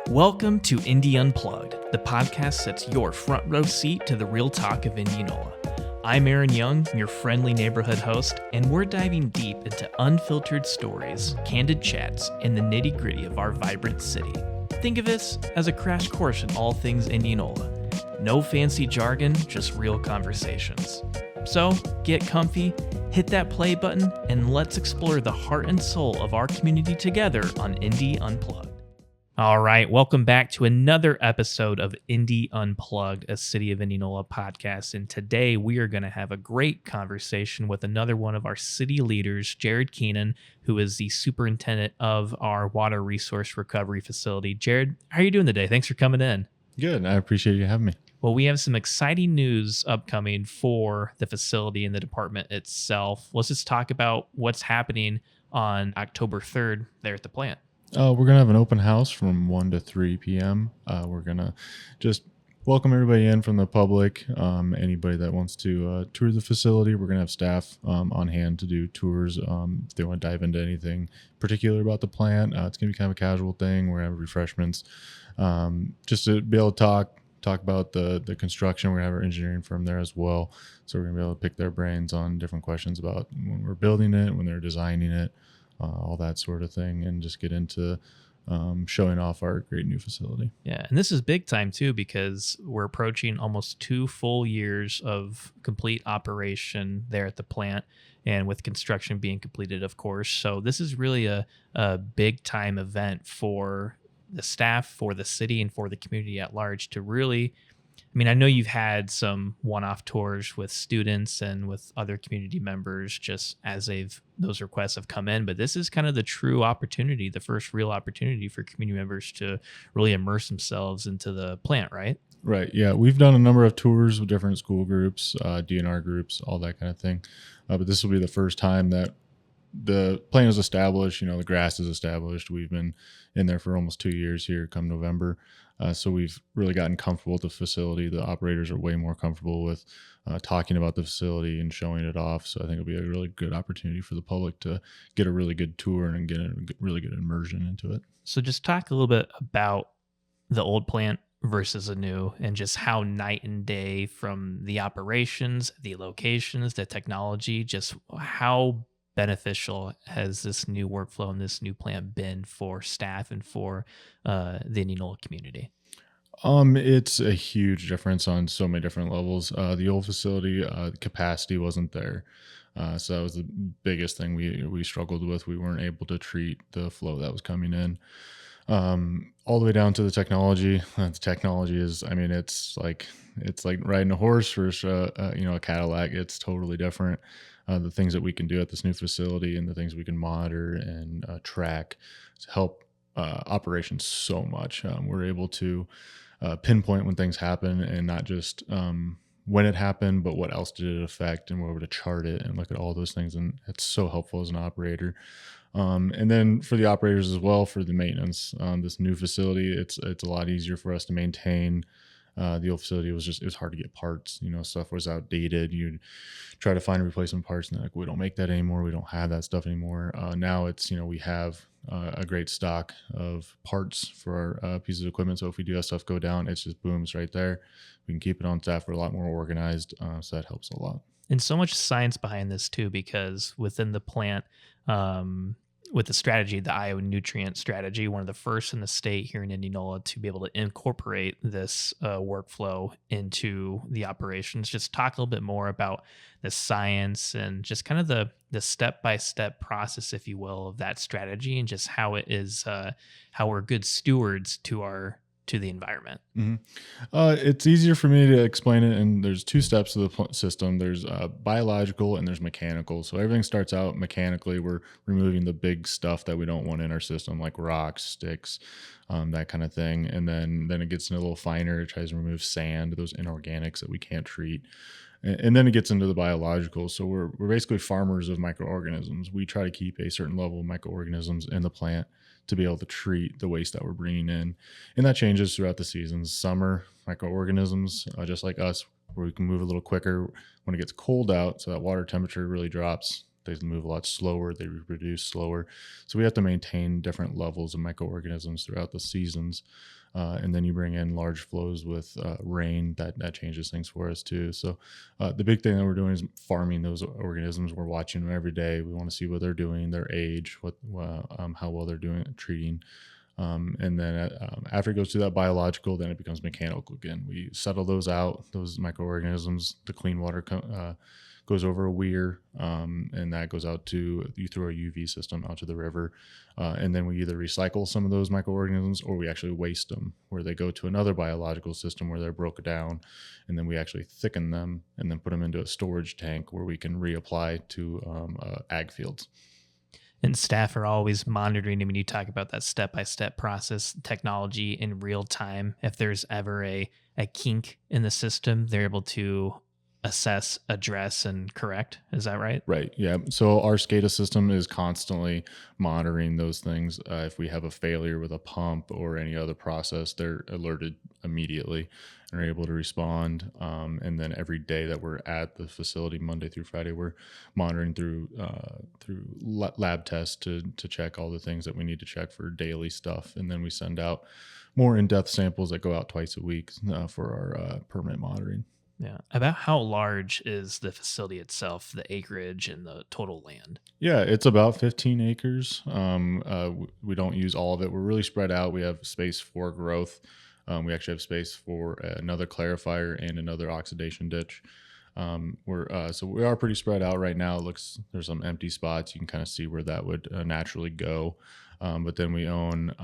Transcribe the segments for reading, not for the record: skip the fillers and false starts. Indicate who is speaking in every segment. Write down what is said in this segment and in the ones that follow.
Speaker 1: Welcome to Indy Unplugged, the podcast that's your front row seat to the real talk of Indianola. I'm Aaron Young, your friendly neighborhood host, and we're diving deep into unfiltered stories, candid chats, and the nitty-gritty of our vibrant city. Think of this as a crash course in all things Indianola. No fancy jargon, just real conversations. So, get comfy, hit that play button, and let's explore the heart and soul of our community together on Indy Unplugged. All right, welcome back to another episode of Indy Unplugged, a City of Indianola podcast. And today we are going to have a great conversation with another one of our city leaders, Jared Keenan, who is the superintendent of our water resource recovery facility. Jared, how are you doing today? Thanks for coming in.
Speaker 2: Good. I appreciate you having me.
Speaker 1: Well, we have some exciting news upcoming for the facility and the department itself. Let's just talk about what's happening on October 3rd there at the plant.
Speaker 2: We're going to have an open house from 1 to 3 p.m. We're going to just welcome everybody in from the public. Anybody that wants to tour the facility, we're going to have staff on hand to do tours. If they want to dive into anything particular about the plant, it's going to be kind of a casual thing. We're going to have refreshments just to be able to talk about the construction. We're going to have our engineering firm there as well. So we're going to be able to pick their brains on different questions about when we're building it, when they're designing it. All that sort of thing, and just get into showing off our great new facility.
Speaker 1: Yeah, and this is big time too, because we're approaching almost 2 full years of complete operation there at the plant, and with construction being completed, of course. So this is really a big time event for the staff, for the city, and for the community at large to really, I know you've had some one-off tours with students and with other community members just as those requests have come in, but this is kind of the true opportunity, the first real opportunity for community members to really immerse themselves into the plant, right?
Speaker 2: Right. Yeah. We've done a number of tours with different school groups, DNR groups, all that kind of thing. But this will be the first time that the plant is established. The grass is established. We've been in there for almost 2 years here come November. So we've really gotten comfortable with the facility. The operators are way more comfortable with talking about the facility and showing it off. So I think it'll be a really good opportunity for the public to get a really good tour and get a really good immersion into it.
Speaker 1: So just talk a little bit about the old plant versus the new, and just how night and day from the operations, the locations, the technology, just how beneficial has this new workflow and this new plant been for staff and for the Indianola community?
Speaker 2: It's a huge difference on so many different levels. The old facility, capacity wasn't there. So that was the biggest thing we struggled with. We weren't able to treat the flow that was coming in. All the way down to the technology. The technology is, it's like riding a horse versus a Cadillac. It's totally different. The things that we can do at this new facility and the things we can monitor and track to help operations so much. We're able to pinpoint when things happen, and not just when it happened, but what else did it affect, and we're able to chart it and look at all those things. And it's so helpful as an operator. And then for the operators as well, for the maintenance, this new facility, it's a lot easier for us to maintain. The old facility it was hard to get parts. Stuff was outdated. You'd try to find replacement parts, and they're like, we don't make that anymore. We don't have that stuff anymore. Now it's, we have a great stock of parts for our pieces of equipment. So if we do have stuff go down, it's just boom, it's right there. We can keep it on staff. We're a lot more organized. So that helps a lot.
Speaker 1: And so much science behind this too, because within the plant, with the strategy, the IO nutrient strategy, one of the first in the state here in Indianola to be able to incorporate this workflow into the operations. Just talk a little bit more about the science and just kind of the step-by-step process, if you will, of that strategy, and just how it is, how we're good stewards to the environment.
Speaker 2: Mm-hmm. It's easier for me to explain it, and there's 2 steps to the system. There's biological and there's mechanical. So everything starts out mechanically. We're removing the big stuff that we don't want in our system, like rocks, sticks, that kind of thing. And then it gets a little finer. It tries to remove sand, those inorganics that we can't treat. And then it gets into the biological. So we're basically farmers of microorganisms. We try to keep a certain level of microorganisms in the plant to be able to treat the waste that we're bringing in. And that changes throughout the seasons. Summer, microorganisms, just like us, where we can move a little quicker when it gets cold out. So that water temperature really drops. They move a lot slower. They reproduce slower. So we have to maintain different levels of microorganisms throughout the seasons. And then you bring in large flows with rain, that changes things for us too. So the big thing that we're doing is farming those organisms. We're watching them every day. We want to see what they're doing, their age, how well they're doing at treating. And then after it goes through that biological, then it becomes mechanical again. We settle those out, those microorganisms. The clean water goes over a weir, and that goes out you through a UV system out to the river. And then we either recycle some of those microorganisms or we actually waste them, where they go to another biological system where they're broken down. And then we actually thicken them and then put them into a storage tank where we can reapply to ag fields.
Speaker 1: And staff are always monitoring. I mean, you talk about that step-by-step process, technology in real time. If there's ever a kink in the system, they're able to assess, address, and correct. Is that right?
Speaker 2: Right. Yeah. So our SCADA system is constantly monitoring those things. If we have a failure with a pump or any other process, they're alerted immediately and are able to respond. And then every day that we're at the facility, Monday through Friday, we're monitoring through lab tests to check all the things that we need to check for daily stuff. And then we send out more in-depth samples that go out twice a week for our permanent monitoring.
Speaker 1: Yeah. About how large is the facility itself, the acreage and the total land?
Speaker 2: Yeah, it's about 15 acres. We don't use all of it. We're really spread out. We have space for growth. We actually have space for another clarifier and another oxidation ditch. So we are pretty spread out right now. There's some empty spots. You can kind of see where that would naturally go. But then we own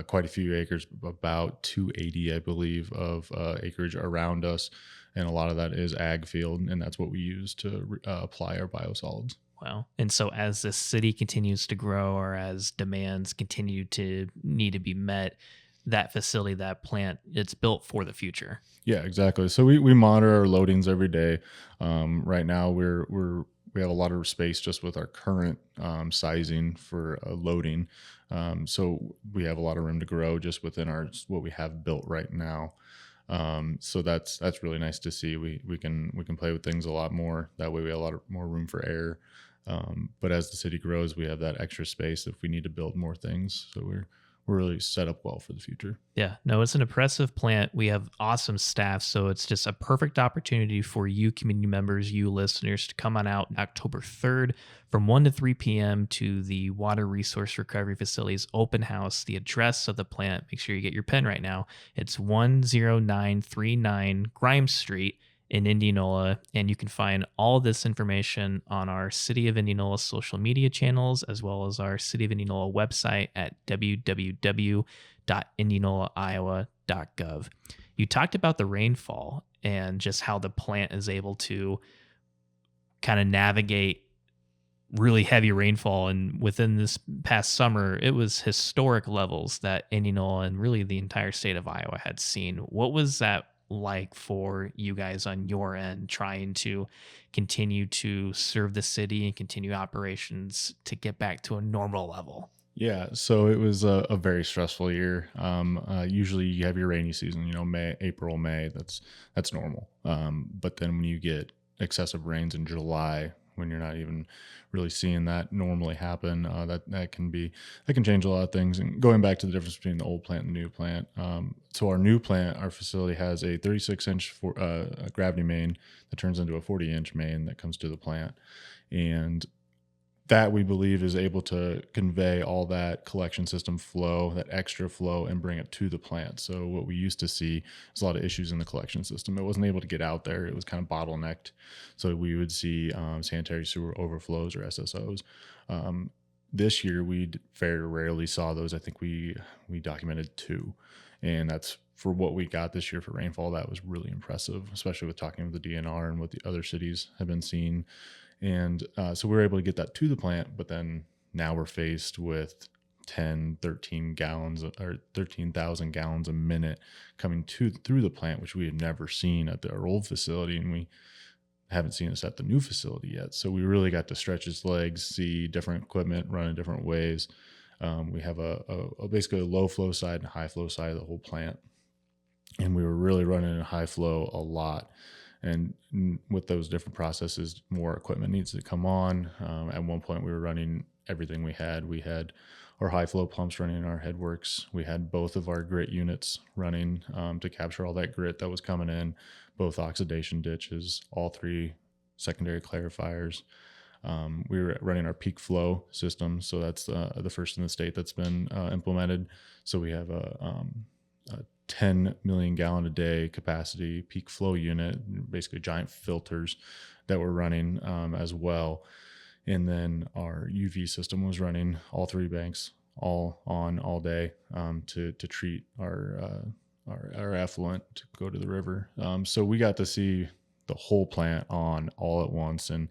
Speaker 2: quite a few acres, about 280, I believe, of acreage around us. And a lot of that is ag field, and that's what we use to apply our biosolids.
Speaker 1: Wow. And so as the city continues to grow or as demands continue to need to be met, that facility, that plant, it's built for the future.
Speaker 2: Yeah, exactly. So we monitor our loadings every day. Right now we have a lot of space just with our current sizing for loading. So we have a lot of room to grow just within what we have built right now. So that's really nice to see. We can play with things a lot more. That way we have a lot more room for error. But as the city grows, we have that extra space if we need to build more things. So we're really set up well for the future.
Speaker 1: Yeah, no, it's an impressive plant. We have awesome staff, so it's just a perfect opportunity for you community members, you listeners, to come on out October 3rd from 1 to 3 p.m. to the Water Resource Recovery Facility's open house. The address of the plant, make sure you get your pen right now. It's 10939 Grimes Street in Indianola, and you can find all this information on our City of Indianola social media channels, as well as our City of Indianola website at www.indianolaiowa.gov. You talked about the rainfall and just how the plant is able to kind of navigate really heavy rainfall. And within this past summer, it was historic levels that Indianola and really the entire state of Iowa had seen. What was that like for you guys on your end, trying to continue to serve the city and continue operations to get back to a normal level?
Speaker 2: Yeah, so it was a very stressful year. Usually you have your rainy season, April, May, that's normal. But then when you get excessive rains in July, when you're not even really seeing that normally happen, that can change a lot of things. And going back to the difference between the old plant and the new plant, so our new plant, our facility has a 36-inch gravity main that turns into a 40-inch main that comes to the plant, and that we believe is able to convey all that collection system flow, that extra flow, and bring it to the plant. So what we used to see is a lot of issues in the collection system. It wasn't able to get out there. It was kind of bottlenecked. So we would see sanitary sewer overflows or SSOs. This year, we very rarely saw those. I think we documented 2. And that's for what we got this year for rainfall. That was really impressive, especially with talking with the DNR and what the other cities have been seeing. And so we were able to get that to the plant, but then now we're faced with 13 gallons or 13,000 gallons a minute coming through the plant, which we had never seen at our old facility, and we haven't seen this at the new facility yet. So we really got to stretch its legs, see different equipment run in different ways. We have basically a low flow side and a high flow side of the whole plant, and we were really running in high flow a lot. And with those different processes, more equipment needs to come on. At one point, we were running everything we had. We had our high flow pumps running in our headworks. We had both of our grit units running to capture all that grit that was coming in, both oxidation ditches, all 3 secondary clarifiers. We were running our peak flow system. So that's the first in the state that's been implemented. So we have a 10 million gallon a day capacity peak flow unit, basically giant filters that were running as well. And then our UV system was running all 3 banks all on all day to treat our effluent to go to the river. So we got to see the whole plant on all at once. And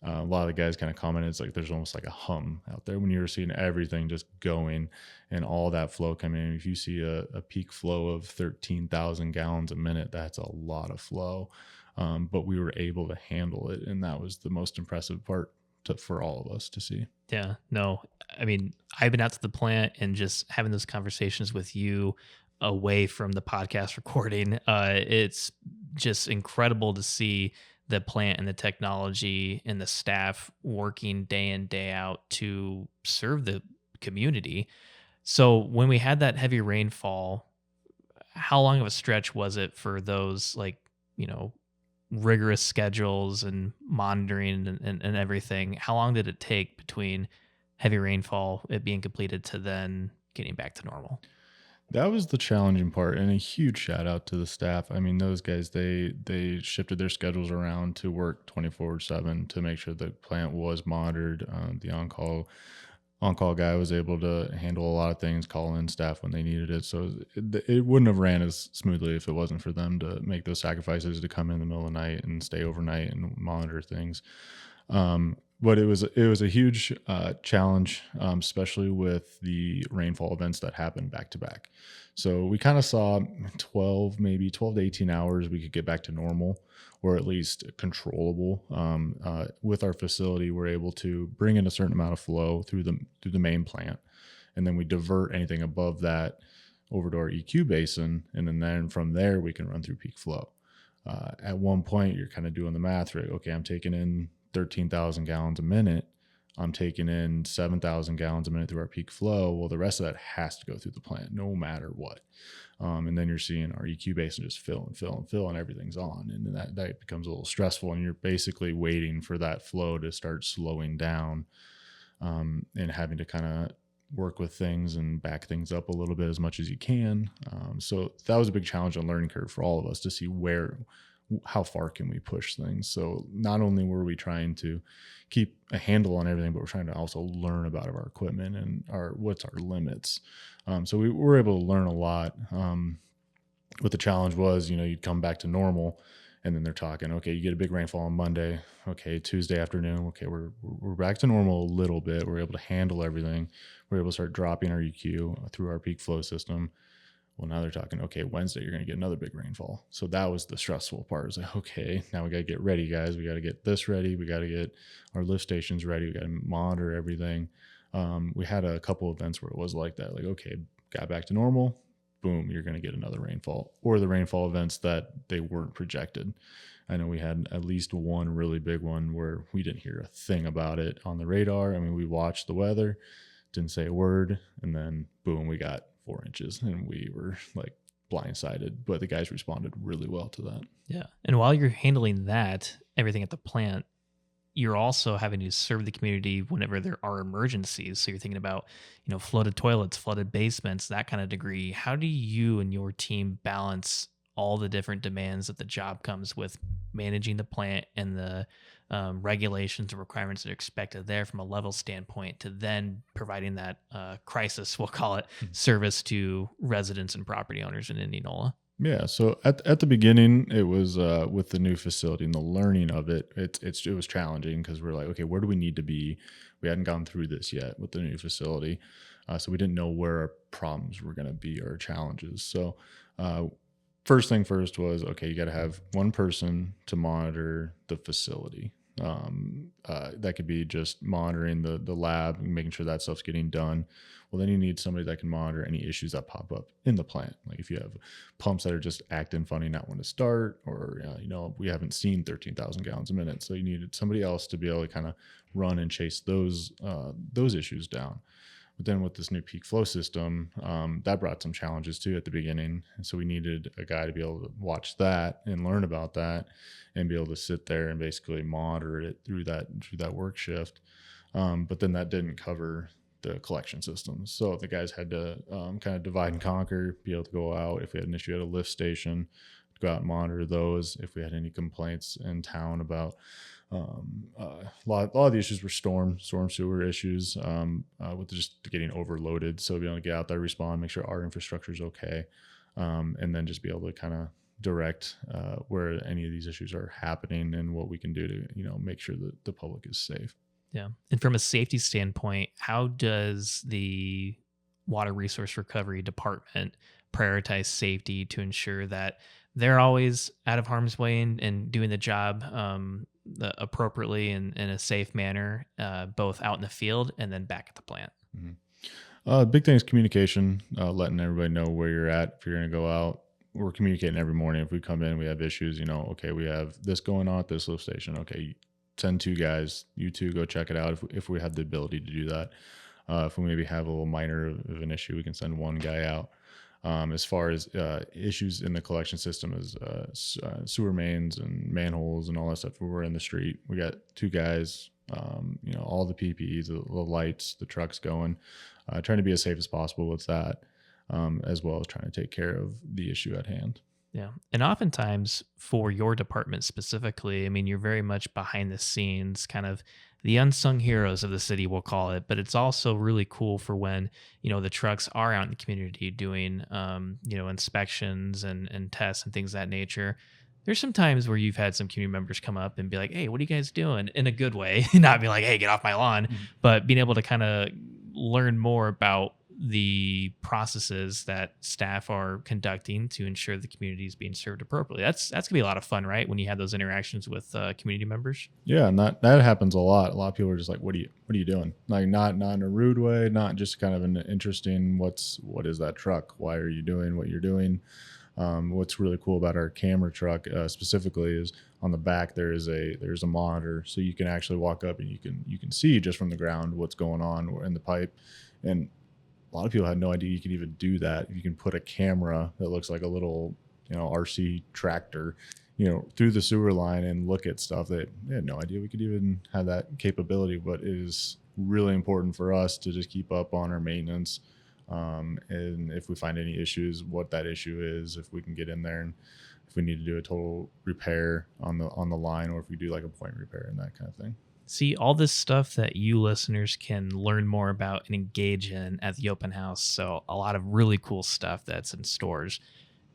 Speaker 2: a lot of the guys kind of commented, it's like there's almost like a hum out there when you're seeing everything just going and all that flow coming in. If you see a peak flow of 13,000 gallons a minute, that's a lot of flow. But we were able to handle it. And that was the most impressive part for all of us to see.
Speaker 1: Yeah, no, I mean, I've been out to the plant and just having those conversations with you away from the podcast recording. It's just incredible to see the plant and the technology and the staff working day in, day out to serve the community. So when we had that heavy rainfall, how long of a stretch was it for those, like, rigorous schedules and monitoring and everything? How long did it take between heavy rainfall, it being completed, to then getting back to normal?
Speaker 2: That was the challenging part, and a huge shout out to the staff. I mean, those guys, they shifted their schedules around to work 24/7 to make sure the plant was monitored. The on-call guy was able to handle a lot of things, call in staff when they needed it. So it wouldn't have ran as smoothly if it wasn't for them to make those sacrifices to come in the middle of the night and stay overnight and monitor things. But it was a huge challenge, especially with the rainfall events that happened back to back. So we kind of saw 12 to 18 hours we could get back to normal, or at least controllable. With our facility, we're able to bring in a certain amount of flow through the main plant, and then we divert anything above that over to our EQ basin, and then from there we can run through peak flow. At one point, you're kind of doing the math, right? Okay, I'm taking in 13,000 gallons a minute. I'm taking in 7,000 gallons a minute through our peak flow. Well, the rest of that has to go through the plant no matter what. And then you're seeing our EQ basin just fill and fill and fill, and everything's on. And that becomes a little stressful, and you're basically waiting for that flow to start slowing down, and having to kind of work with things and back things up a little bit as much as you can. So that was a big challenge and learning curve for all of us to see how far can we push things. So not only were we trying to keep a handle on everything, but we're trying to also learn about our equipment and what's our limits. So we were able to learn a lot. What the challenge was, you'd come back to normal, and then they're talking, okay, you get a big rainfall on Monday. Okay, Tuesday afternoon, okay, we're back to normal a little bit. We're able to handle everything. We're able to start dropping our EQ through our peak flow system. Well, now they're talking, okay, Wednesday, you're going to get another big rainfall. So that was the stressful part. It's like, okay, now we got to get ready, guys. We got to get this ready. We got to get our lift stations ready. We got to monitor everything. We had a couple events where it was like that. Like, okay, got back to normal. Boom, you're going to get another rainfall. Or the rainfall events that they weren't projected. I know we had at least one really big one where we didn't hear a thing about it on the radar. I mean, we watched the weather, didn't say a word, and then boom, we got 4 inches, and we were like blindsided, but the guys responded really well to that.
Speaker 1: Yeah. And while you're handling that, everything at the plant, you're also having to serve the community whenever there are emergencies. So you're thinking about, flooded toilets, flooded basements, that kind of degree. How do you and your team balance all the different demands that the job comes with, managing the plant and the regulations and requirements that are expected there from a level standpoint, to then providing that crisis, we'll call it, service to residents and property owners in Indianola?
Speaker 2: Yeah. So at the beginning, it was with the new facility and the learning of it. It was challenging because we're like, okay, where do we need to be? We hadn't gone through this yet with the new facility, so we didn't know where our problems were going to be or challenges. So first thing first was, okay, you got to have one person to monitor the facility. That could be just monitoring the lab and making sure that stuff's getting done. Well, then you need somebody that can monitor any issues that pop up in the plant. Like if you have pumps that are just acting funny, not when to start, or we haven't seen 13,000 gallons a minute, so you needed somebody else to be able to kind of run and chase those issues down. But then with this new peak flow system, that brought some challenges too at the beginning. And so we needed a guy to be able to watch that and learn about that and be able to sit there and basically monitor it through that work shift. But then that didn't cover the collection systems. So the guys had to kind of divide and conquer, be able to go out if we had an issue at a lift station, go out and monitor those. If we had any complaints in town about a lot of the issues were storm sewer issues with just getting overloaded. So being able to get out there, respond, make sure our infrastructure is okay, and then just be able to kind of direct where any of these issues are happening and what we can do to make sure that the public is safe.
Speaker 1: Yeah. And from a safety standpoint, how does the Water Resource Recovery Department prioritize safety to ensure that they're always out of harm's way and doing the job appropriately and in a safe manner, both out in the field and then back at the plant?
Speaker 2: Mm-hmm. Big thing is communication, letting everybody know where you're at. If you're going to go out, we're communicating every morning. If we come in, we have issues, okay, we have this going on at this lift station. Okay, send 2 guys, you 2 go check it out if we have the ability to do that. If we maybe have a little minor of an issue, we can send 1 guy out. As far as issues in the collection system as sewer mains and manholes and all that stuff, we're in the street. We got 2 guys, all the PPEs, the lights, the trucks going, trying to be as safe as possible with that, as well as trying to take care of the issue at hand.
Speaker 1: Yeah. And oftentimes for your department specifically, I mean, you're very much behind the scenes, kind of the unsung heroes of the city, we'll call it. But it's also really cool for when, the trucks are out in the community doing, inspections and tests and things of that nature. There's some times where you've had some community members come up and be like, hey, what are you guys doing? In a good way, not be like, hey, get off my lawn, mm-hmm. but being able to kind of learn more about the processes that staff are conducting to ensure the community is being served appropriately. That's gonna be a lot of fun, right? When you have those interactions with community members.
Speaker 2: Yeah, and that happens a lot. A lot of people are just like, "What are you doing?" Like not in a rude way, not just kind of an interesting. What is that truck? Why are you doing what you're doing? What's really cool about our camera truck specifically is on the back there's a monitor, so you can actually walk up and you can see just from the ground what's going on in the pipe. And a lot of people had no idea you could even do that. You can put a camera that looks like a little, RC tractor, through the sewer line and look at stuff that they had no idea we could even have that capability. But it is really important for us to just keep up on our maintenance. And if we find any issues, what that issue is, if we can get in there and if we need to do a total repair on the line, or if we do like a point repair and that kind of thing.
Speaker 1: See, all this stuff that you listeners can learn more about and engage in at the open house. So a lot of really cool stuff that's in stores.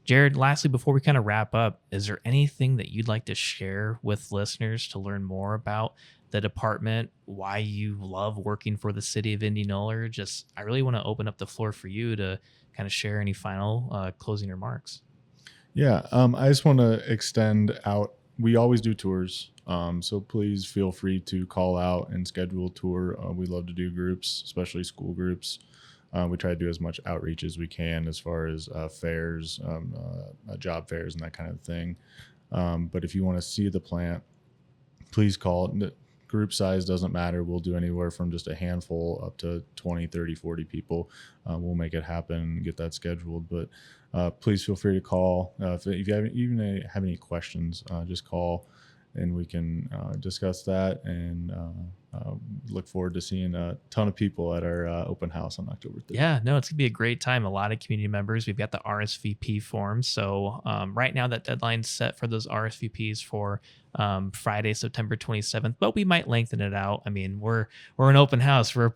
Speaker 1: Jared, lastly, before we kind of wrap up, is there anything that you'd like to share with listeners to learn more about the department, why you love working for the city of Indianola? I really want to open up the floor for you to kind of share any final closing remarks.
Speaker 2: Yeah, I just want to extend out. We always do tours. So please feel free to call out and schedule a tour. We love to do groups, especially school groups. We try to do as much outreach as we can as far as fairs, job fairs and that kind of thing. But if you want to see the plant, please call. Group size doesn't matter. We'll do anywhere from just a handful up to 20, 30, 40 people. We'll make it happen and get that scheduled. But please feel free to call. If you have any questions, just call and we can discuss that and look forward to seeing a ton of people at our open house on October 3rd.
Speaker 1: Yeah, no, it's going to be a great time. A lot of community members. We've got the RSVP forms. So right now that deadline's set for those RSVPs for Friday, September 27th, but we might lengthen it out. I mean, we're an open house. We're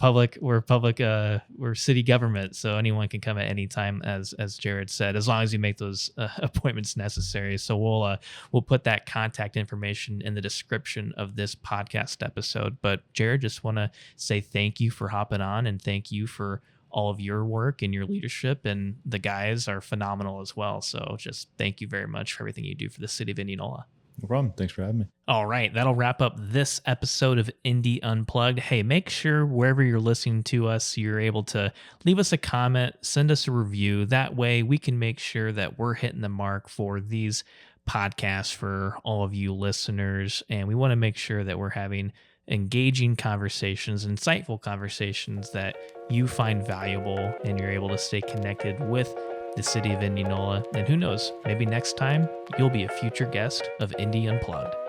Speaker 1: city government. So anyone can come at any time, as Jared said, as long as you make those appointments necessary. So we'll put that contact information in the description of this podcast episode. But Jared, just want to say thank you for hopping on and thank you for all of your work and your leadership, and the guys are phenomenal as well. So just thank you very much for everything you do for the city of Indianola.
Speaker 2: No problem. Thanks for having me.
Speaker 1: All right, that'll wrap up this episode of Indy Unplugged. Hey, make sure wherever you're listening to us, you're able to leave us a comment, send us a review. That way we can make sure that we're hitting the mark for these podcasts for all of you listeners. And we want to make sure that we're having engaging conversations, insightful conversations that you find valuable and you're able to stay connected with the city of Indianola. And who knows, maybe next time you'll be a future guest of Indy Unplugged.